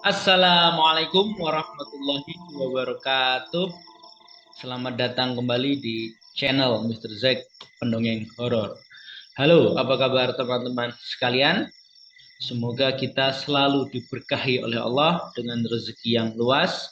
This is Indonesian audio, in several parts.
Assalamualaikum warahmatullahi wabarakatuh. Selamat datang kembali di channel Mr. Zack Pendongeng Horor. Halo, apa kabar teman-teman sekalian? Semoga kita selalu diberkahi oleh Allah dengan rezeki yang luas,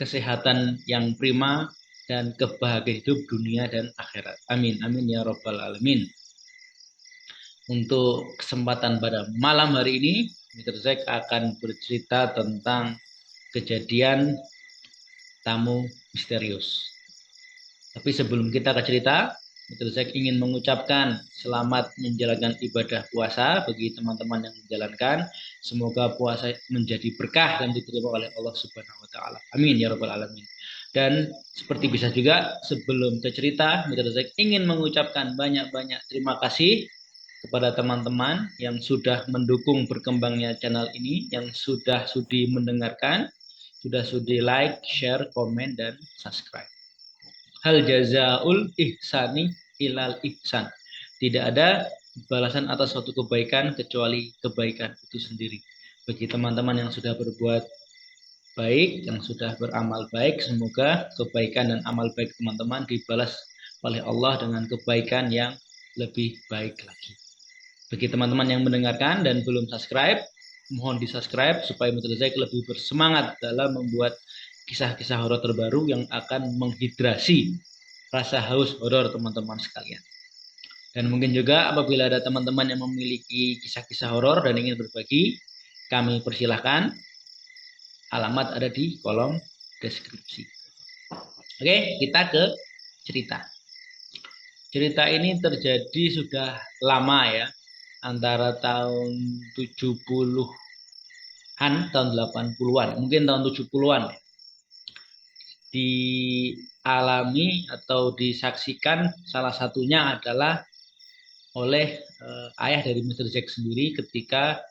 kesehatan yang prima, dan kebahagiaan hidup dunia dan akhirat. Amin, amin ya robbal alamin. Untuk kesempatan pada malam hari ini, Mr. Zack akan bercerita tentang kejadian tamu misterius. Tapi sebelum kita ke cerita, Mr. Zack ingin mengucapkan selamat menjalankan ibadah puasa bagi teman-teman yang menjalankan. Semoga puasa menjadi berkah dan diterima oleh Allah Subhanahu wa taala. Amin ya rabbal alamin. Dan seperti bisa juga sebelum ke cerita, Mr. Zack ingin mengucapkan banyak-banyak terima kasih kepada teman-teman yang sudah mendukung berkembangnya channel ini, yang sudah sudi mendengarkan, sudah sudi like, share, komen, dan subscribe. Hal jazaul ihsani ilal ihsan. Tidak ada balasan atas suatu kebaikan kecuali kebaikan itu sendiri. Bagi teman-teman yang sudah berbuat baik, yang sudah beramal baik, semoga kebaikan dan amal baik teman-teman dibalas oleh Allah dengan kebaikan yang lebih baik lagi. Bagi teman-teman yang mendengarkan dan belum subscribe, mohon di-subscribe supaya Mr. Zack lebih bersemangat dalam membuat kisah-kisah horor terbaru yang akan menghidrasi rasa haus horor teman-teman sekalian. Dan mungkin juga apabila ada teman-teman yang memiliki kisah-kisah horor dan ingin berbagi, kami persilahkan. Alamat ada di kolom deskripsi. Oke, kita ke cerita. Cerita ini terjadi sudah lama ya, antara tahun 70-an, tahun 80-an, mungkin tahun 70-an ya. Dialami atau disaksikan salah satunya adalah oleh ayah dari Mr. Jack sendiri ketika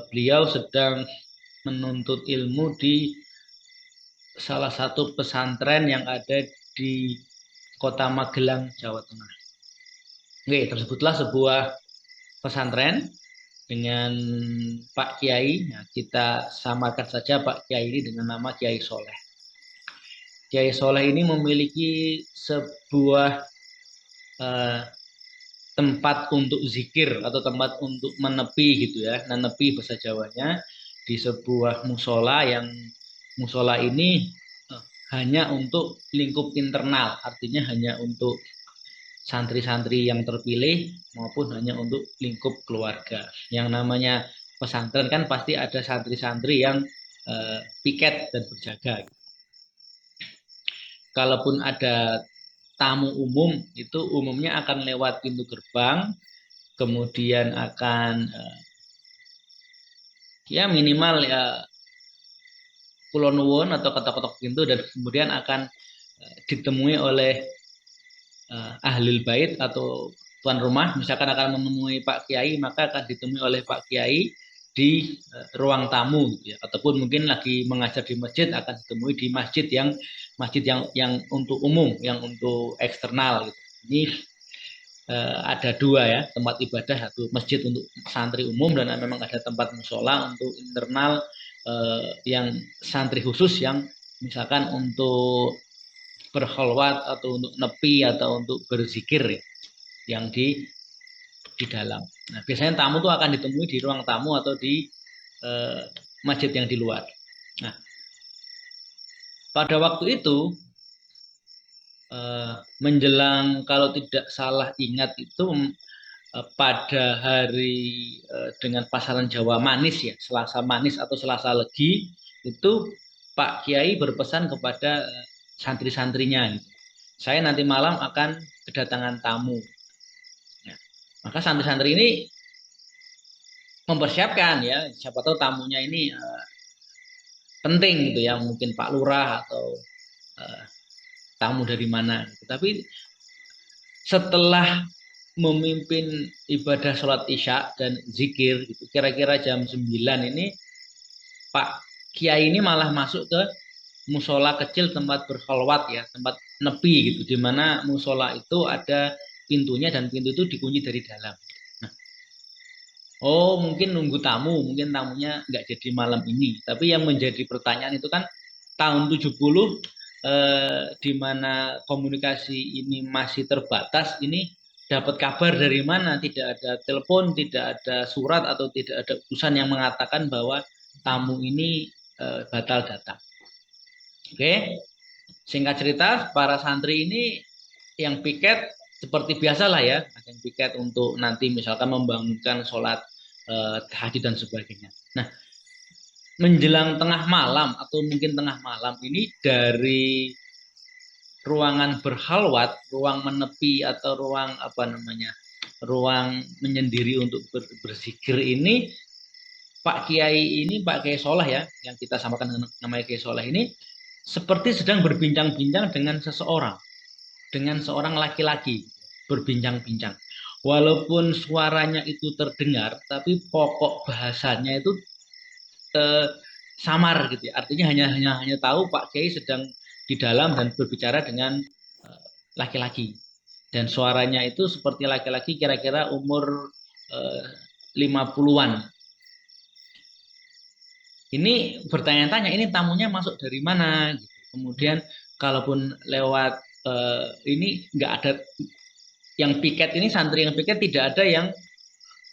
beliau sedang menuntut ilmu di salah satu pesantren yang ada di Kota Magelang, Jawa Tengah. Oke, tersebutlah sebuah pesantren dengan Pak Kiai. Nah, kita samakan saja Pak Kiai ini dengan nama Kiai Soleh. Kiai Soleh ini memiliki sebuah eh, tempat untuk zikir atau tempat untuk menepi gitu ya, menepi bahasa Jawanya di sebuah musola yang musola ini hanya untuk lingkup internal, artinya hanya untuk santri-santri yang terpilih maupun hanya untuk lingkup keluarga. Yang namanya pesantren kan pasti ada santri-santri yang piket dan berjaga. Kalaupun ada tamu umum itu umumnya akan lewat pintu gerbang, kemudian akan ya minimal ya kulon atau ketok-ketok pintu dan kemudian akan ditemui oleh ahlul bait atau tuan rumah. Misalkan akan menemui Pak Kiai, maka akan ditemui oleh Pak Kiai di ruang tamu gitu ya. Ataupun mungkin lagi mengajar di masjid akan ditemui di masjid yang untuk umum, yang untuk eksternal gitu. Ini ada dua ya, tempat ibadah, satu masjid untuk santri umum dan memang ada tempat musola untuk internal yang santri khusus yang misalkan untuk berkholwat atau untuk nepi atau untuk berzikir ya, yang di dalam. Nah, biasanya tamu tuh akan ditemui di ruang tamu atau di masjid yang di luar. Nah, pada waktu itu menjelang kalau tidak salah ingat itu pada hari dengan pasaran Jawa Manis ya, Selasa Manis atau Selasa Legi itu Pak Kiai berpesan kepada santri-santrinya, saya nanti malam akan kedatangan tamu. Nah, maka santri-santri ini mempersiapkan ya, siapa tahu tamunya ini penting gitu ya, mungkin Pak Lurah atau tamu dari mana. Tapi setelah memimpin ibadah sholat isya dan zikir gitu, kira-kira jam 9 ini Pak Kiai ini malah masuk ke musola kecil tempat berkholwat ya, tempat nepi gitu, di mana musola itu ada pintunya dan pintu itu dikunci dari dalam. Nah, Oh, mungkin nunggu tamu, mungkin tamunya nggak jadi malam ini. Tapi yang menjadi pertanyaan itu kan tahun 70 di mana komunikasi ini masih terbatas, ini dapat kabar dari mana? Tidak ada telepon, tidak ada surat atau tidak ada utusan yang mengatakan bahwa tamu ini batal datang. Oke, singkat cerita, para santri ini yang piket seperti biasa lah ya, ada yang piket untuk nanti misalkan membangunkan sholat tahajud dan sebagainya. Nah, menjelang tengah malam atau mungkin tengah malam ini dari ruangan berhalwat, ruang menepi atau ruang apa namanya, ruang menyendiri untuk berzikir ini, Pak Kiai ini, Pak Kiai Soleh ya, yang kita samakan dengan namanya Kiai Soleh ini, seperti sedang berbincang-bincang dengan seseorang, dengan seorang laki-laki berbincang-bincang. Walaupun suaranya itu terdengar, tapi pokok bahasanya itu eh, samar gitu ya. Artinya hanya tahu Pak Kiai sedang di dalam dan berbicara dengan laki-laki. Dan suaranya itu seperti laki-laki kira-kira umur 50-an. Ini bertanya-tanya, ini tamunya masuk dari mana? Gitu. Kemudian kalaupun lewat ini nggak ada yang piket ini, santri yang piket tidak ada yang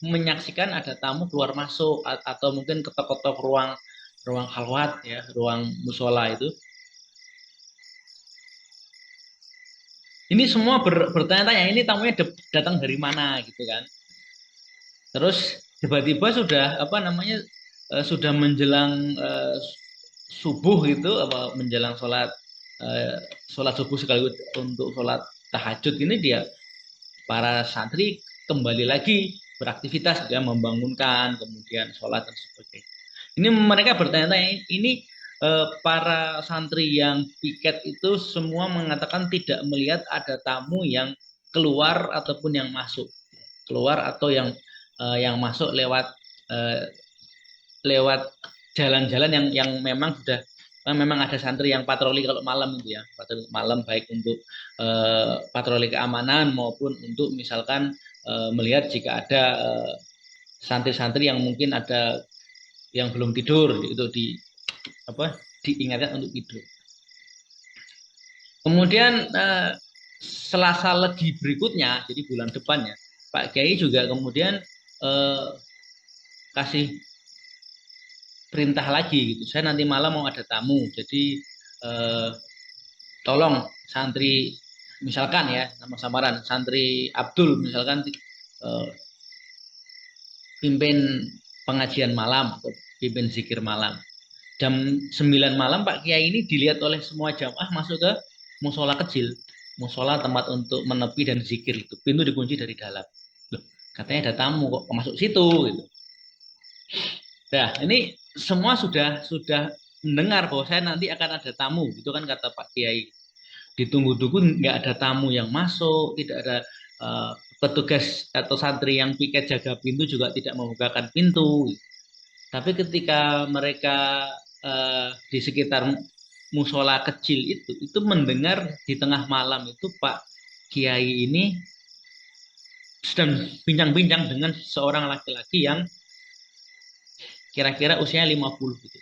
menyaksikan ada tamu keluar masuk atau mungkin ketok-ketok ruang ruang khalwat ya, ruang musola itu. Ini semua bertanya-tanya, ini tamunya datang dari mana gitu kan. Terus tiba-tiba sudah apa namanya sudah menjelang subuh gitu, apa menjelang eh, sholat subuh sekaligus untuk sholat tahajud ini, dia para santri kembali lagi beraktivitas, dia membangunkan, kemudian sholat dan sebagainya. Ini mereka bertanya-tanya, ini para santri yang piket itu semua mengatakan tidak melihat ada tamu yang keluar ataupun yang masuk, keluar atau yang masuk lewat eh, lewat jalan-jalan yang memang sudah memang ada santri yang patroli kalau malam itu ya, patroli malam baik untuk patroli keamanan maupun untuk misalkan melihat jika ada santri-santri yang mungkin ada yang belum tidur itu apa diingatkan untuk tidur. Kemudian Selasa Legi berikutnya, jadi bulan depannya, Pak Kiai juga kemudian kasih perintah lagi gitu. Saya nanti malam mau ada tamu, jadi eh, tolong santri misalkan ya nama samaran santri Abdul misalkan pimpin pengajian malam atau pimpin zikir malam. Jam 9 malam Pak Kiai ini dilihat oleh semua jamaah masuk ke musola kecil, musola tempat untuk menepi dan zikir itu. Pintu dikunci dari dalam. Loh, katanya ada tamu kok masuk situ gitu. Nah, ini semua sudah mendengar bahwa saya nanti akan ada tamu, gitu kan kata Pak Kiai. Ditunggu-tunggu nggak ada tamu yang masuk, tidak ada petugas atau santri yang piket jaga pintu juga tidak membukakan pintu. Tapi ketika mereka di sekitar musola kecil itu mendengar di tengah malam itu Pak Kiai ini sedang bincang-bincang dengan seorang laki-laki yang kira-kira usianya 50 gitu.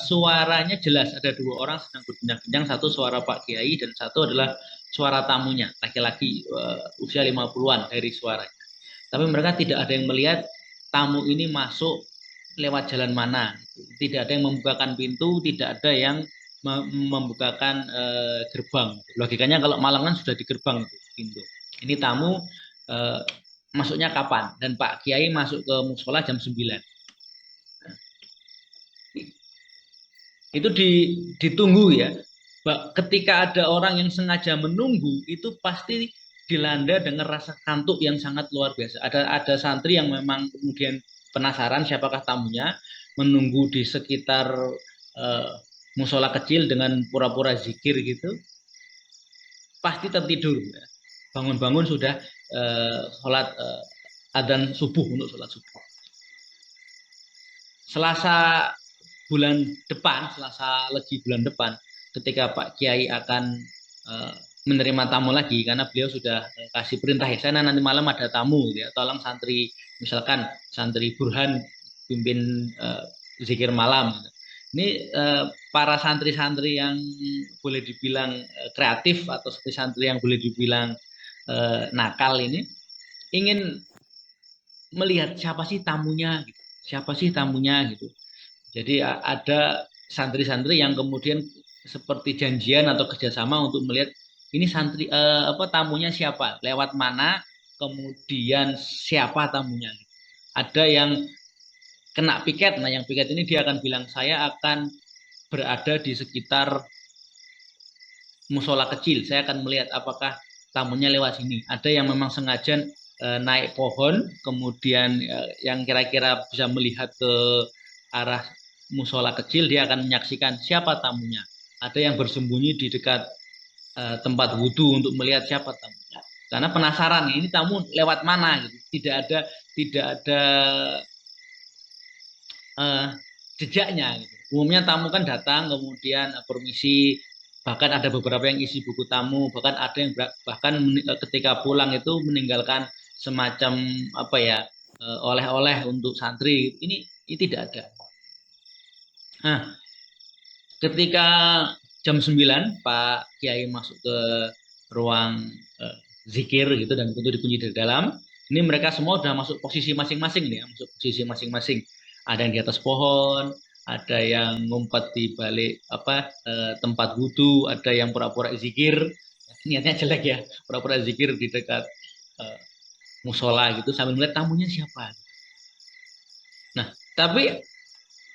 Suaranya jelas ada dua orang sedang berbincang-bincang, satu suara Pak Kiai dan satu adalah suara tamunya, laki-laki usia 50-an dari suaranya. Tapi mereka tidak ada yang melihat tamu ini masuk lewat jalan mana. Tidak ada yang membukakan pintu, tidak ada yang membukakan gerbang. Logikanya kalau malam kan sudah di gerbang pintu. Ini tamu eh, masuknya kapan? Dan Pak Kiai masuk ke musola jam 9. Itu ditunggu ya. Ketika ada orang yang sengaja menunggu itu pasti dilanda dengan rasa kantuk yang sangat luar biasa. Ada santri yang memang kemudian penasaran siapakah tamunya, menunggu di sekitar uh, musola kecil dengan pura-pura zikir gitu, pasti tertidur. Ya. Bangun-bangun sudah sholat adzan subuh untuk sholat subuh. Selasa bulan depan, Selasa Legi bulan depan, ketika Pak Kiai akan menerima tamu lagi karena beliau sudah kasih perintah ya, saya nanti malam ada tamu gitu ya, tolong santri, misalkan santri Burhan pimpin zikir malam gitu. Ini para santri-santri yang boleh dibilang kreatif atau santri yang boleh dibilang nakal ini ingin melihat siapa sih tamunya gitu. Siapa sih tamunya gitu. Jadi ada santri-santri yang kemudian seperti janjian atau kerjasama untuk melihat ini santri apa tamunya siapa, lewat mana, kemudian siapa tamunya. Ada yang kena piket, nah yang piket ini dia akan bilang saya akan berada di sekitar musola kecil, saya akan melihat apakah tamunya lewat sini. Ada yang memang sengaja naik pohon, kemudian yang kira-kira bisa melihat ke arah musola kecil, dia akan menyaksikan siapa tamunya. Ada yang bersembunyi di dekat tempat wudhu untuk melihat siapa tamunya. Karena penasaran ini tamu lewat mana gitu. Tidak ada uh, jejaknya gitu. Umumnya tamu kan datang kemudian permisi, bahkan ada beberapa yang isi buku tamu, bahkan ada yang bahkan ketika pulang itu meninggalkan semacam apa ya oleh-oleh untuk santri. Ini tidak ada. Nah, ketika jam 9 Pak Kiai masuk ke ruang zikir gitu dan pintu dikunci dari dalam. Ini mereka semua sudah masuk posisi masing-masing nih, masuk posisi masing-masing. Ada yang di atas pohon, ada yang ngumpet di balik apa tempat wudhu, ada yang pura-pura zikir. Niatnya jelek ya, pura-pura zikir di dekat eh, musola gitu sambil melihat tamunya siapa. Nah, tapi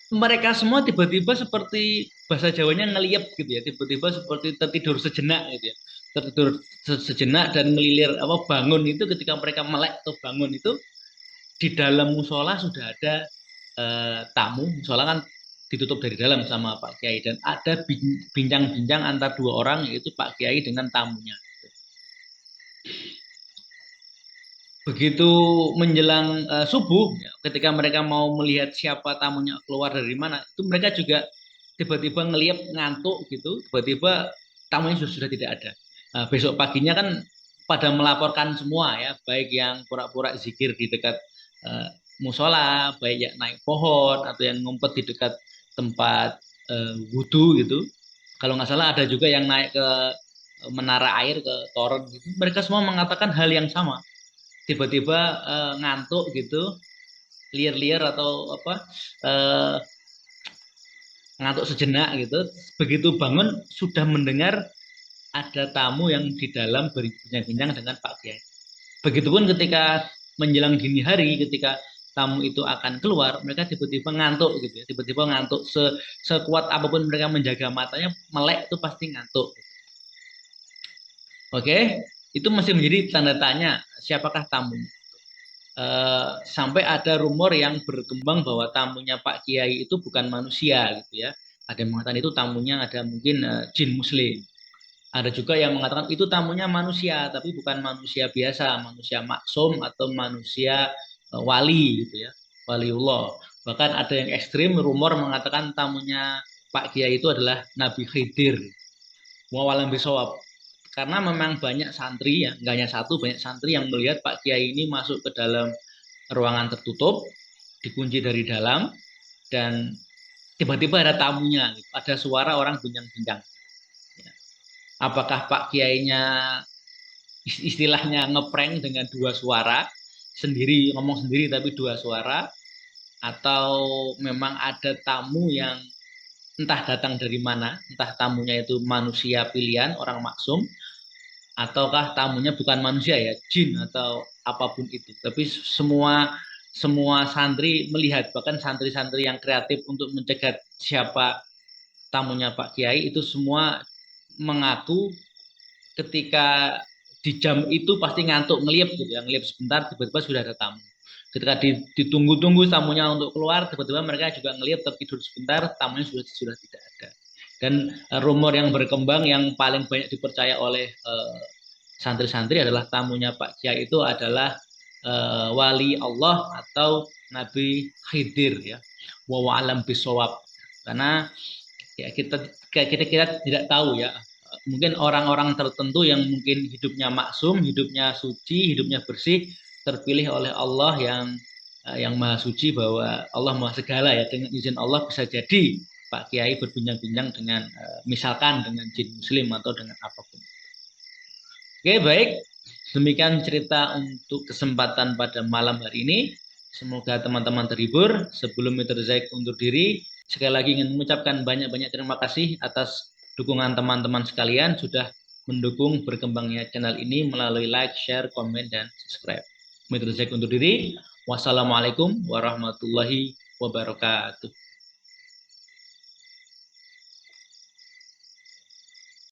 mereka semua tiba-tiba seperti bahasa Jawanya ngeliep gitu ya, tiba-tiba seperti tertidur sejenak gitu ya, tertidur sejenak dan ngelilir apa bangun itu ketika mereka melek atau bangun itu di dalam musola sudah ada tamu, musola kan ditutup dari dalam sama Pak Kiai dan ada bincang-bincang antar dua orang yaitu Pak Kiai dengan tamunya. Begitu menjelang subuh, ya, ketika mereka mau melihat siapa tamunya keluar dari mana, itu mereka juga tiba-tiba ngeliat ngantuk gitu, tiba-tiba tamunya sudah tidak ada. Nah, besok paginya kan pada melaporkan semua ya, baik yang pura-pura zikir di dekat musola, baik yang naik pohon atau yang ngumpet di dekat tempat wudhu gitu. Kalau nggak salah ada juga yang naik ke menara air ke toren gitu. Mereka semua mengatakan hal yang sama tiba-tiba ngantuk gitu, liar-liar atau apa eh, ngantuk sejenak gitu. Begitu bangun sudah mendengar ada tamu yang di dalam berbincang-bincang dengan Pak Kiai. Begitupun ketika menjelang dini hari, ketika tamu itu akan keluar, mereka tiba-tiba ngantuk gitu ya, tiba-tiba ngantuk sekuat apapun mereka menjaga matanya, melek itu pasti ngantuk. Oke, itu masih menjadi tanda tanya siapakah tamu. Sampai ada rumor yang berkembang bahwa tamunya Pak Kiai itu bukan manusia gitu ya. Ada yang mengatakan itu tamunya ada mungkin jin muslim. Ada juga yang mengatakan itu tamunya manusia tapi bukan manusia biasa, manusia maksum atau manusia wali gitu ya, waliullah. Bahkan ada yang ekstrim rumor mengatakan tamunya Pak Kiai itu adalah Nabi Khidir. Wawalam bisawab. Karena memang banyak santri ya, nggak hanya satu, banyak santri yang melihat Pak Kiai ini masuk ke dalam ruangan tertutup, dikunci dari dalam, dan tiba-tiba ada tamunya, ada suara orang bincang-bincang. Ya. Apakah Pak Kiainya istilahnya ngeprank dengan dua suara, sendiri ngomong sendiri tapi dua suara, atau memang ada tamu yang entah datang dari mana, entah tamunya itu manusia pilihan, orang maksum, ataukah tamunya bukan manusia ya, jin atau apapun itu. Tapi semua semua santri melihat, bahkan santri-santri yang kreatif untuk mencegat siapa tamunya Pak Kiai itu semua mengaku ketika di jam itu pasti ngantuk ngeliap gitu ya, ngeliap sebentar tiba-tiba sudah ada tamu. Ketika ditunggu-tunggu tamunya untuk keluar, tiba-tiba mereka juga ngeliap tertidur sebentar, tamunya sudah tidak ada. Dan rumor yang berkembang yang paling banyak dipercaya oleh santri-santri adalah tamunya Pak Kiai itu adalah wali Allah atau Nabi Khidir ya. Wa alam bisawab. Karena ya kita tidak tahu ya mungkin orang-orang tertentu yang mungkin hidupnya maksum, hidupnya suci, hidupnya bersih, terpilih oleh Allah yang maha suci, bahwa Allah maha segala ya, dengan izin Allah bisa jadi Pak Kiai berbincang-bincang dengan misalkan dengan jin muslim atau dengan apapun. Oke, baik. Demikian cerita untuk kesempatan pada malam hari ini. Semoga teman-teman terhibur. Sebelum Mr. Zaik undur diri, sekali lagi ingin mengucapkan banyak-banyak terima kasih atas dukungan teman-teman sekalian sudah mendukung berkembangnya channel ini melalui like, share, komen, dan subscribe. Mr. Zaik undur diri. Wassalamualaikum warahmatullahi wabarakatuh.